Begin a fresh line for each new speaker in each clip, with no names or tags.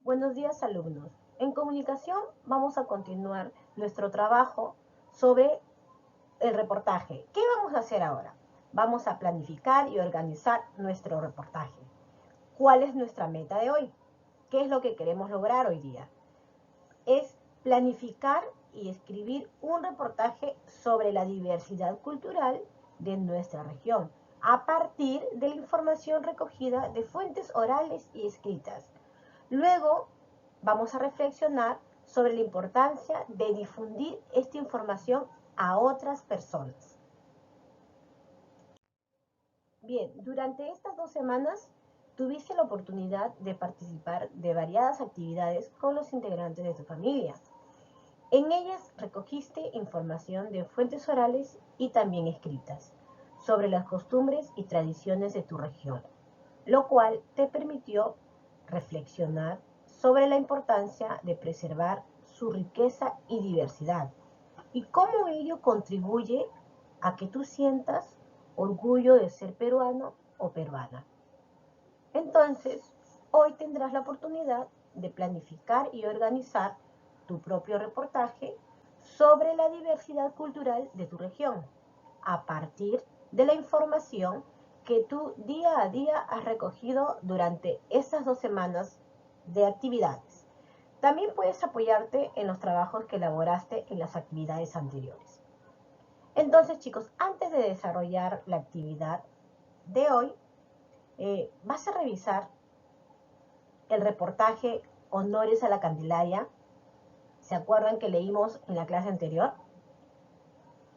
Buenos días, alumnos. En comunicación vamos a continuar nuestro trabajo sobre el reportaje. ¿Qué vamos a hacer ahora? Vamos a planificar y organizar nuestro reportaje. ¿Cuál es nuestra meta de hoy? ¿Qué es lo que queremos lograr hoy día? Es planificar y escribir un reportaje sobre la diversidad cultural de nuestra región, a partir de la información recogida de fuentes orales y escritas. Luego, vamos a reflexionar sobre la importancia de difundir esta información a otras personas. Bien, durante estas 2 semanas tuviste la oportunidad de participar de variadas actividades con los integrantes de tu familia. En ellas recogiste información de fuentes orales y también escritas sobre las costumbres y tradiciones de tu región, lo cual te permitió reflexionar sobre la importancia de preservar su riqueza y diversidad y cómo ello contribuye a que tú sientas orgullo de ser peruano o peruana. Entonces, hoy tendrás la oportunidad de planificar y organizar tu propio reportaje sobre la diversidad cultural de tu región, a partir de la información que tú día a día has recogido durante estas 2 semanas de actividades. También puedes apoyarte en los trabajos que elaboraste en las actividades anteriores. Entonces, chicos, antes de desarrollar la actividad de hoy, vas a revisar el reportaje Honores a la Candelaria. ¿Se acuerdan que leímos en la clase anterior?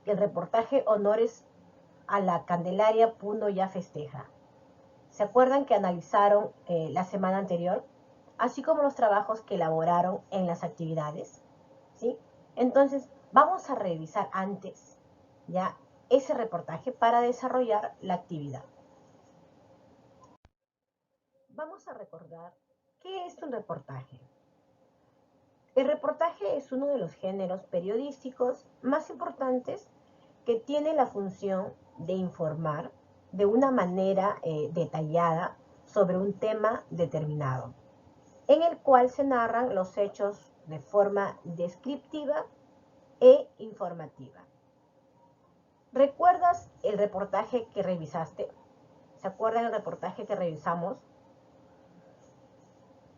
El reportaje Honores a la Candelaria Puno ya festeja. ¿Se acuerdan que analizaron la semana anterior? Así como los trabajos que elaboraron en las actividades. ¿Sí? Entonces, vamos a revisar antes ya ese reportaje para desarrollar la actividad. Vamos a recordar qué es un reportaje. El reportaje es uno de los géneros periodísticos más importantes que tiene la función de informar de una manera detallada sobre un tema determinado, en el cual se narran los hechos de forma descriptiva e informativa. ¿Recuerdas el reportaje que revisaste? ¿Se acuerdan el reportaje que revisamos?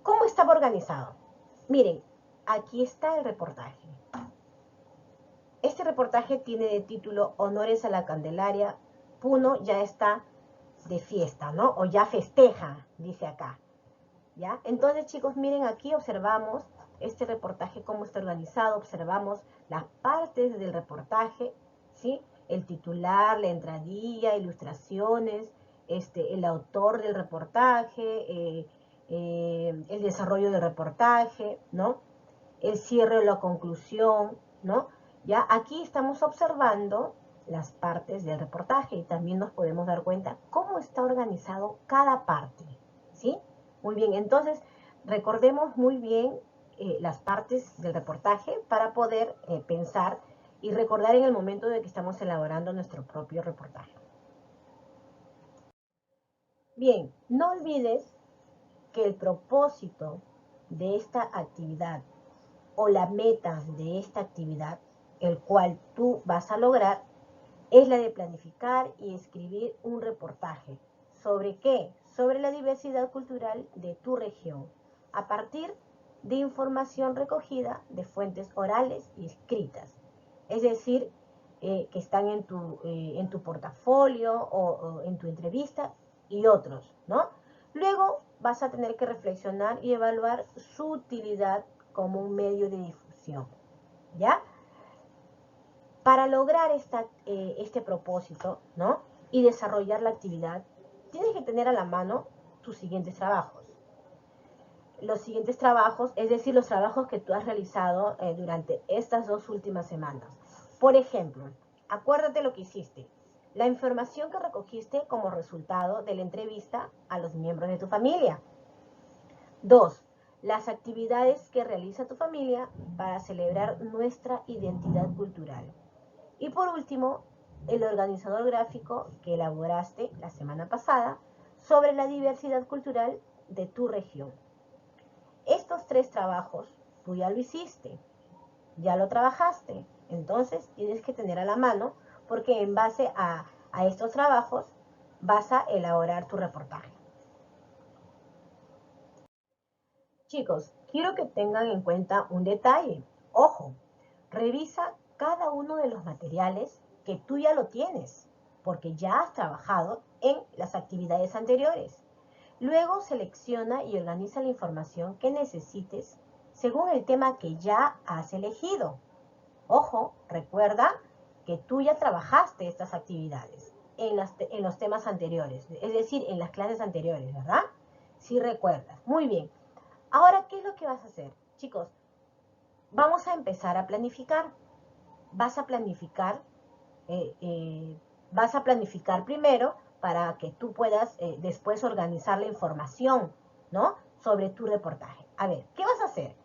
¿Cómo estaba organizado? Miren, aquí está el reportaje. Este reportaje tiene de título Honores a la Candelaria. Puno ya está de fiesta, ¿no? O ya festeja, dice acá. ¿Ya? Entonces, chicos, miren, aquí observamos este reportaje, cómo está organizado. Observamos las partes del reportaje, ¿sí? El titular, la entradilla, ilustraciones, el autor del reportaje, el desarrollo del reportaje, ¿no? El cierre o la conclusión, ¿no? Ya aquí estamos observando las partes del reportaje y también nos podemos dar cuenta cómo está organizado cada parte, ¿sí? Muy bien, entonces recordemos muy bien las partes del reportaje para poder pensar y recordar en el momento de que estamos elaborando nuestro propio reportaje. Bien, no olvides que el propósito de esta actividad o la meta de esta actividad, el cual tú vas a lograr, es la de planificar y escribir un reportaje. ¿Sobre qué? Sobre la diversidad cultural de tu región, a partir de información recogida de fuentes orales y escritas. Es decir, que están en tu portafolio o en tu entrevista y otros, ¿no? Luego vas a tener que reflexionar y evaluar su utilidad como un medio de difusión, ¿ya? Para lograr este propósito, ¿no? Y desarrollar la actividad, tienes que tener a la mano tus siguientes trabajos. Los siguientes trabajos, es decir, los trabajos que tú has realizado durante estas 2 últimas semanas. Por ejemplo, acuérdate lo que hiciste. La información que recogiste como resultado de la entrevista a los miembros de tu familia. 2. Las actividades que realiza tu familia para celebrar nuestra identidad cultural. Y por último, el organizador gráfico que elaboraste la semana pasada sobre la diversidad cultural de tu región. Estos 3 trabajos tú ya lo hiciste, ya lo trabajaste. Entonces tienes que tener a la mano porque en base a estos trabajos vas a elaborar tu reportaje. Chicos, quiero que tengan en cuenta un detalle. Ojo, revisa cada uno de los materiales que tú ya lo tienes, porque ya has trabajado en las actividades anteriores. Luego selecciona y organiza la información que necesites según el tema que ya has elegido. Ojo, recuerda que tú ya trabajaste estas actividades en los temas anteriores, es decir, en las clases anteriores, ¿verdad? Si recuerdas. Muy bien. Ahora, ¿qué es lo que vas a hacer? Chicos, vamos a empezar a planificar. Vas a planificar, primero para que tú puedas después organizar la información, ¿no? Sobre tu reportaje. A ver, ¿qué vas a hacer?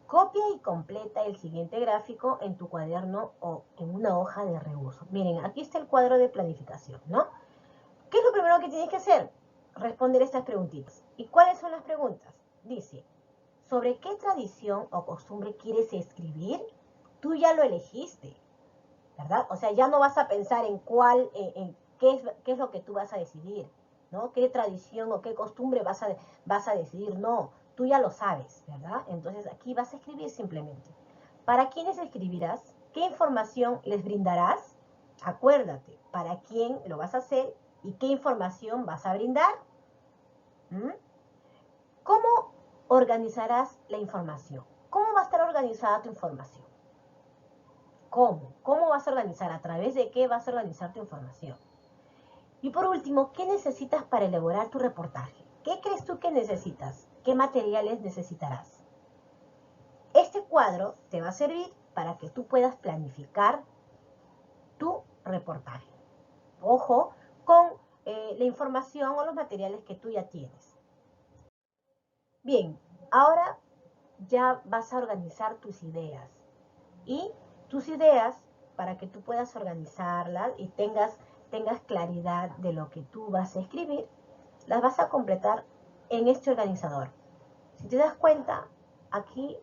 Copia y completa el siguiente gráfico en tu cuaderno o en una hoja de reuso. Miren, aquí está el cuadro de planificación, ¿no? ¿Qué es lo primero que tienes que hacer? Responder estas preguntitas. ¿Y cuáles son las preguntas? Dice, ¿sobre qué tradición o costumbre quieres escribir? Tú ya lo elegiste, ¿verdad? O sea, ya no vas a pensar en qué es lo que tú vas a decidir, ¿no? ¿Qué tradición o qué costumbre vas a decidir? No, tú ya lo sabes, ¿verdad? Entonces aquí vas a escribir simplemente. ¿Para quiénes escribirás? ¿Qué información les brindarás? Acuérdate, ¿para quién lo vas a hacer y qué información vas a brindar? ¿Mm? ¿Cómo organizarás la información? ¿Cómo va a estar organizada tu información? ¿Cómo? ¿Cómo vas a organizar? ¿A través de qué vas a organizar tu información? Y por último, ¿qué necesitas para elaborar tu reportaje? ¿Qué crees tú que necesitas? ¿Qué materiales necesitarás? Este cuadro te va a servir para que tú puedas planificar tu reportaje. Ojo con la información o los materiales que tú ya tienes. Bien, ahora ya vas a organizar tus ideas. Y tus ideas, para que tú puedas organizarlas y tengas claridad de lo que tú vas a escribir, las vas a completar en este organizador. Si te das cuenta, aquí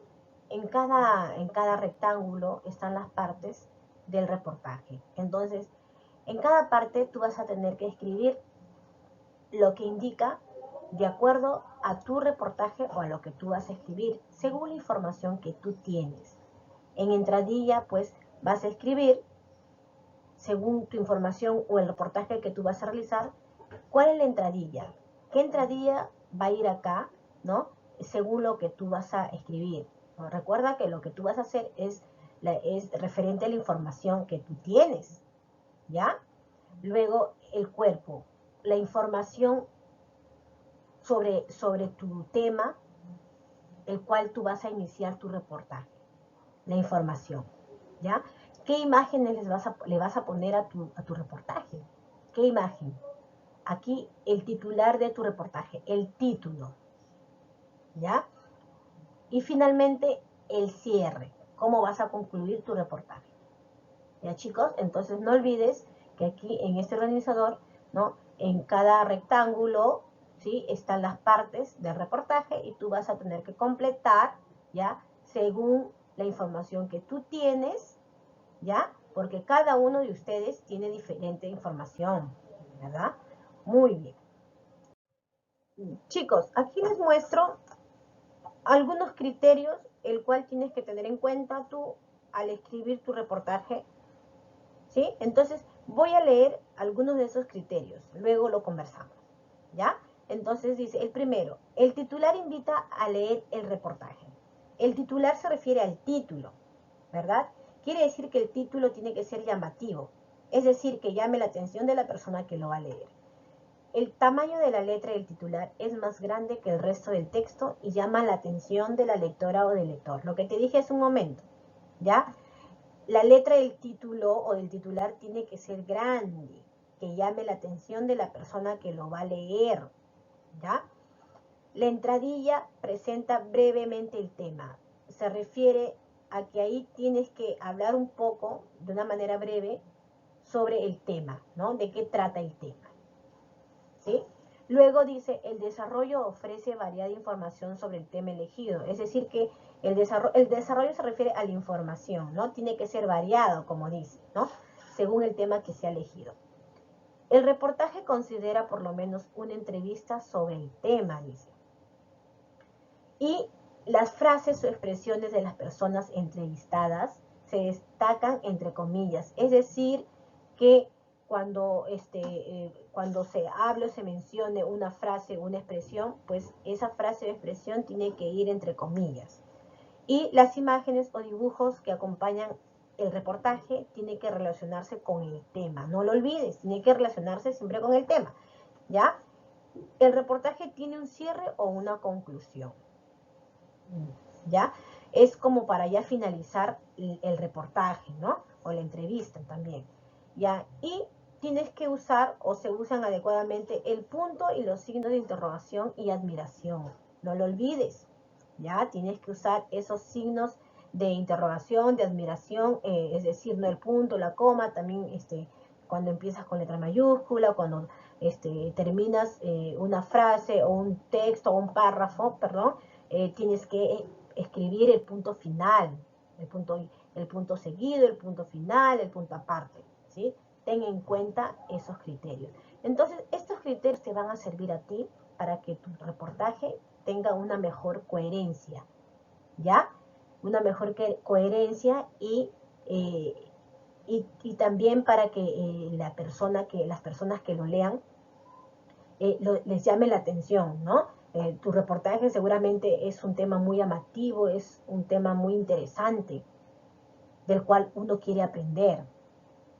en cada rectángulo están las partes del reportaje. Entonces, en cada parte tú vas a tener que escribir lo que indica de acuerdo a tu reportaje o a lo que tú vas a escribir, según la información que tú tienes. En entradilla, pues, vas a escribir, según tu información o el reportaje que tú vas a realizar, cuál es la entradilla. ¿Qué entradilla va a ir acá, no? Según lo que tú vas a escribir. ¿No? Recuerda que lo que tú vas a hacer es referente a la información que tú tienes, ¿ya? Luego, el cuerpo, la información sobre tu tema, el cual tú vas a iniciar tu reportaje, la información, ¿ya? ¿Qué imágenes le vas a poner a tu reportaje? ¿Qué imagen? Aquí el titular de tu reportaje, el título, ¿ya? Y finalmente el cierre, cómo vas a concluir tu reportaje. ¿Ya, chicos? Entonces no olvides que aquí en este organizador, ¿no? En cada rectángulo, ¿sí? Están las partes del reportaje y tú vas a tener que completar, ¿ya? Según la información que tú tienes, ¿ya? Porque cada uno de ustedes tiene diferente información, ¿verdad? Muy bien. Chicos, aquí les muestro algunos criterios el cual tienes que tener en cuenta tú al escribir tu reportaje, ¿sí? Entonces, voy a leer algunos de esos criterios, luego lo conversamos, ¿ya? Entonces dice, el primero, el titular invita a leer el reportaje. El titular se refiere al título, ¿verdad? Quiere decir que el título tiene que ser llamativo, es decir, que llame la atención de la persona que lo va a leer. El tamaño de la letra del titular es más grande que el resto del texto y llama la atención de la lectora o del lector. Lo que te dije hace un momento, ¿ya? La letra del título o del titular tiene que ser grande, que llame la atención de la persona que lo va a leer, ¿ya? La entradilla presenta brevemente el tema. Se refiere a que ahí tienes que hablar un poco, de una manera breve, sobre el tema, ¿no? De qué trata el tema, ¿sí? Luego dice, el desarrollo ofrece variada información sobre el tema elegido. Es decir, que el desarrollo se refiere a la información, ¿no? Tiene que ser variado, como dice, ¿no? Según el tema que se ha elegido. El reportaje considera por lo menos una entrevista sobre el tema, dice. Y las frases o expresiones de las personas entrevistadas se destacan entre comillas. Es decir, que cuando se hable o se mencione una frase o una expresión, pues esa frase o expresión tiene que ir entre comillas. Y las imágenes o dibujos que acompañan el reportaje tienen que relacionarse con el tema. No lo olvides, tiene que relacionarse siempre con el tema, ¿ya? El reportaje tiene un cierre o una conclusión, ¿ya? Es como para ya finalizar el reportaje, ¿no? O la entrevista también, ¿ya? Y tienes que usar o se usan adecuadamente el punto y los signos de interrogación y admiración. No lo olvides, ¿ya? Tienes que usar esos signos de interrogación, de admiración, es decir, no el punto, la coma, también cuando empiezas con letra mayúscula, cuando terminas una frase o un texto o un párrafo, perdón, tienes que escribir el punto final, el punto seguido, el punto final, el punto aparte, ¿sí? Ten en cuenta esos criterios. Entonces, estos criterios te van a servir a ti para que tu reportaje tenga una mejor coherencia, ¿ya? Una mejor coherencia y también para que las personas que lo lean les llame la atención, ¿no? Tu reportaje seguramente es un tema muy llamativo, es un tema muy interesante, del cual uno quiere aprender,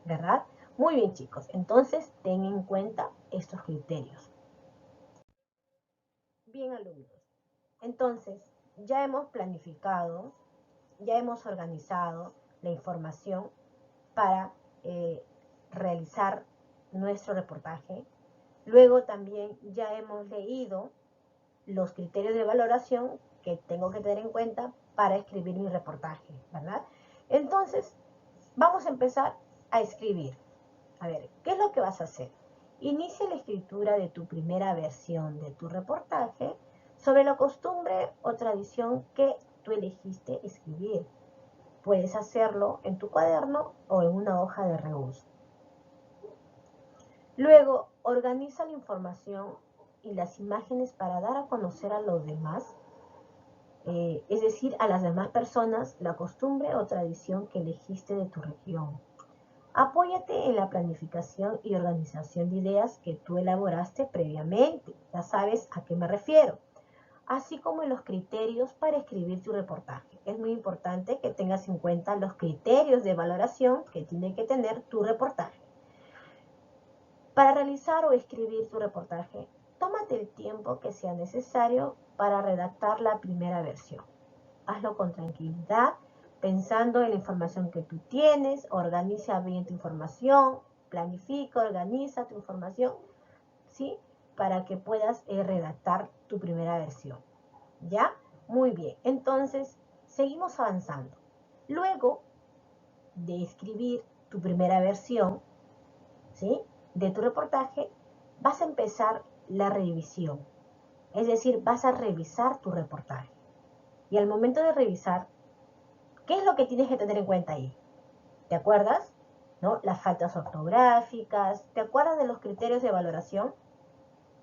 ¿verdad? Muy bien, chicos, entonces ten en cuenta estos criterios. Bien, alumnos, entonces ya hemos planificado, ya hemos organizado la información para realizar nuestro reportaje. Luego también ya hemos leído los criterios de valoración que tengo que tener en cuenta para escribir mi reportaje, ¿verdad? Entonces, vamos a empezar a escribir. A ver, ¿qué es lo que vas a hacer? Inicia la escritura de tu primera versión de tu reportaje sobre la costumbre o tradición que tú elegiste escribir. Puedes hacerlo en tu cuaderno o en una hoja de reuso. Luego, organiza la información y las imágenes para dar a conocer a los demás, es decir, a las demás personas, la costumbre o tradición que elegiste de tu región. Apóyate en la planificación y organización de ideas que tú elaboraste previamente. Ya sabes a qué me refiero. Así como en los criterios para escribir tu reportaje. Es muy importante que tengas en cuenta los criterios de valoración que tiene que tener tu reportaje. Para realizar o escribir tu reportaje, tómate el tiempo que sea necesario para redactar la primera versión. Hazlo con tranquilidad, pensando en la información que tú tienes, organiza bien tu información, planifica, organiza tu información, ¿sí? Para que puedas redactar tu primera versión. ¿Ya? Muy bien. Entonces, seguimos avanzando. Luego de escribir tu primera versión, ¿sí?, de tu reportaje, vas a empezar la revisión. Es decir, vas a revisar tu reportaje. Y al momento de revisar, ¿qué es lo que tienes que tener en cuenta ahí? ¿Te acuerdas? ¿No? Las faltas ortográficas. ¿Te acuerdas de los criterios de valoración?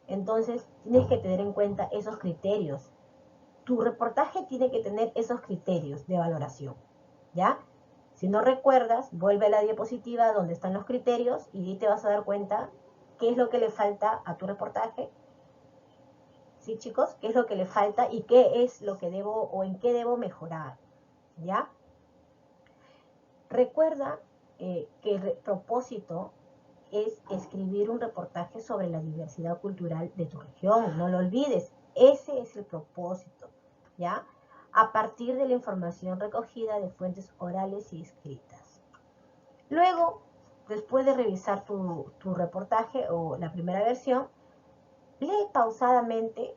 Entonces, tienes que tener en cuenta esos criterios. Tu reportaje tiene que tener esos criterios de valoración, ¿ya? Si no recuerdas, vuelve a la diapositiva donde están los criterios y ahí te vas a dar cuenta qué es lo que le falta a tu reportaje. ¿Sí, chicos? ¿Qué es lo que le falta y qué es lo que debo o en qué debo mejorar? ¿Ya? Recuerda que el propósito es escribir un reportaje sobre la diversidad cultural de tu región. No lo olvides. Ese es el propósito, ¿ya? A partir de la información recogida de fuentes orales y escritas. Luego, después de revisar tu reportaje o la primera versión, lee pausadamente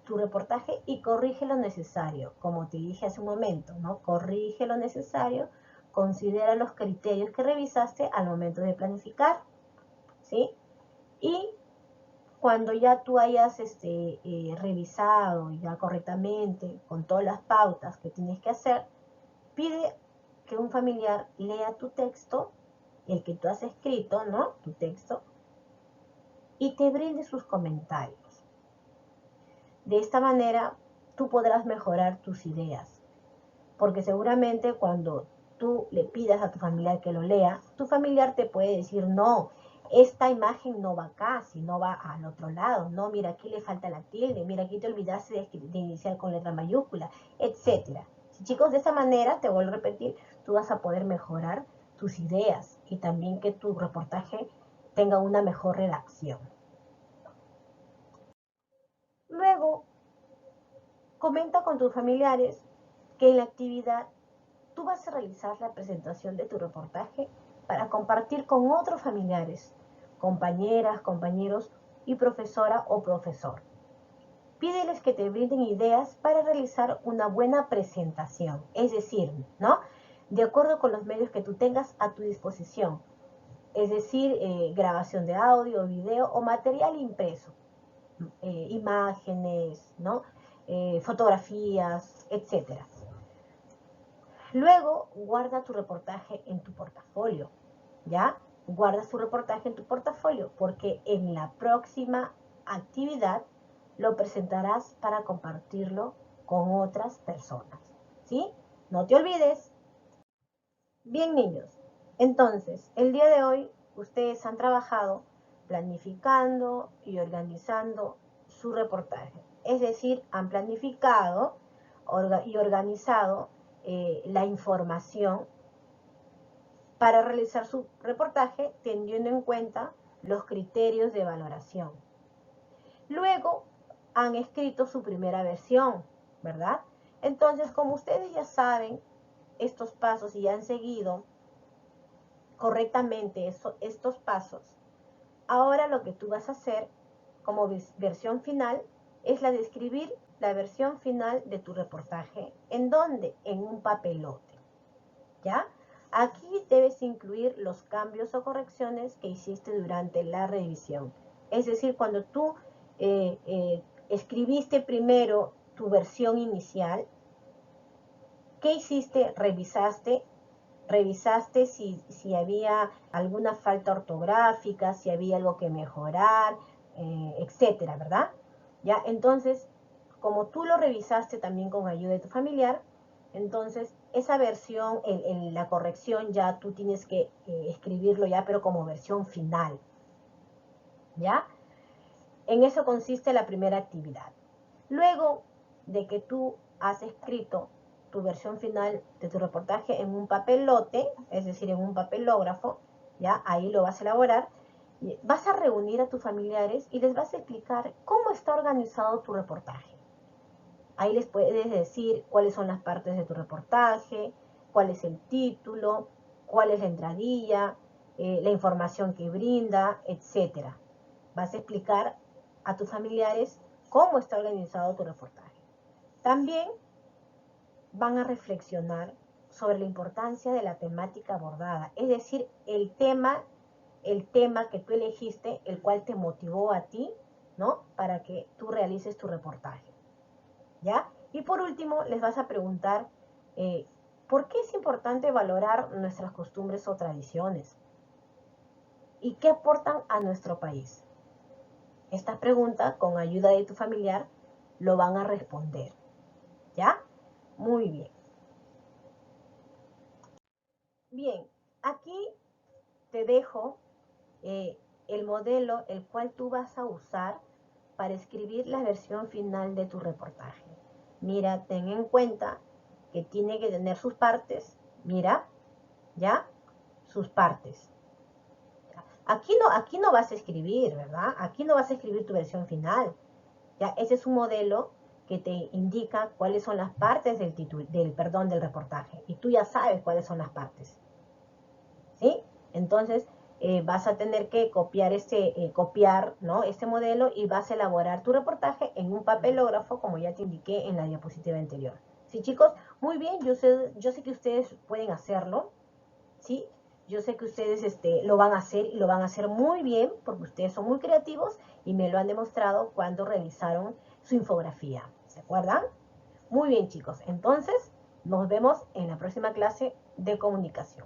tu reportaje y corrige lo necesario. Como te dije hace un momento, ¿no? Corrige lo necesario, considera los criterios que revisaste al momento de planificar, ¿sí? Y cuando ya tú hayas revisado ya correctamente con todas las pautas que tienes que hacer, pide que un familiar lea tu texto, el que tú has escrito, ¿no? Tu texto, y te brinde sus comentarios. De esta manera, tú podrás mejorar tus ideas, porque seguramente cuando tú le pidas a tu familiar que lo lea, tu familiar te puede decir, no, esta imagen no va acá, sino va al otro lado. No, mira, aquí le falta la tilde, mira, aquí te olvidaste de iniciar con letra mayúscula, etc. Chicos, de esa manera, te vuelvo a repetir, tú vas a poder mejorar tus ideas y también que tu reportaje tenga una mejor redacción. Luego, comenta con tus familiares que en la actividad tú vas a realizar la presentación de tu reportaje para compartir con otros familiares, compañeras, compañeros y profesora o profesor. Pídeles que te brinden ideas para realizar una buena presentación, es decir, ¿no? De acuerdo con los medios que tú tengas a tu disposición, es decir, grabación de audio, video o material impreso, imágenes, ¿no? Fotografías, etcétera. Luego, guarda tu reportaje en tu portafolio, ¿ya? Guarda tu reportaje en tu portafolio porque en la próxima actividad lo presentarás para compartirlo con otras personas, ¿sí? No te olvides. Bien, niños, entonces, el día de hoy ustedes han trabajado planificando y organizando su reportaje. Es decir, han planificado y organizado la información para realizar su reportaje teniendo en cuenta los criterios de valoración. Luego han escrito su primera versión, ¿verdad? Entonces, como ustedes ya saben estos pasos y han seguido correctamente estos pasos, ahora lo que tú vas a hacer como versión final es la de escribir la versión final de tu reportaje. ¿En dónde? En un papelote, ¿ya? Aquí debes incluir los cambios o correcciones que hiciste durante la revisión. Es decir, cuando tú escribiste primero tu versión inicial, ¿qué hiciste? Revisaste si había alguna falta ortográfica, si había algo que mejorar, etcétera, ¿verdad? Ya, entonces, como tú lo revisaste también con ayuda de tu familiar, entonces esa versión, la corrección ya tú tienes que escribirlo ya, pero como versión final, ¿ya? En eso consiste la primera actividad. Luego de que tú has escrito tu versión final de tu reportaje en un papelote, es decir, en un papelógrafo, ya ahí lo vas a elaborar, vas a reunir a tus familiares y les vas a explicar cómo está organizado tu reportaje. Ahí les puedes decir cuáles son las partes de tu reportaje, cuál es el título, cuál es la entradilla, la información que brinda, etc. Vas a explicar a tus familiares cómo está organizado tu reportaje. También van a reflexionar sobre la importancia de la temática abordada, es decir, el tema que tú elegiste, el cual te motivó a ti, ¿no? Para que tú realices tu reportaje, ¿ya? Y por último, les vas a preguntar, ¿por qué es importante valorar nuestras costumbres o tradiciones? ¿Y qué aportan a nuestro país? Esta pregunta, con ayuda de tu familiar, lo van a responder, ¿ya? Muy bien. Bien, aquí te dejo el modelo el cual tú vas a usar para escribir la versión final de tu reportaje. Mira, ten en cuenta que tiene que tener sus partes. Mira, ¿ya? Sus partes. Aquí no vas a escribir, ¿verdad? Aquí no vas a escribir tu versión final. ¿Ya? Ese es un modelo que te indica cuáles son las partes del reportaje. Y tú ya sabes cuáles son las partes. ¿Sí? Entonces, vas a tener que copiar, ¿no? Este modelo y vas a elaborar tu reportaje en un papelógrafo, como ya te indiqué en la diapositiva anterior. ¿Sí, chicos? Muy bien, yo sé que ustedes pueden hacerlo, ¿sí? Yo sé que ustedes lo van a hacer y lo van a hacer muy bien porque ustedes son muy creativos y me lo han demostrado cuando realizaron su infografía. ¿Se acuerdan? Muy bien, chicos. Entonces, nos vemos en la próxima clase de comunicación.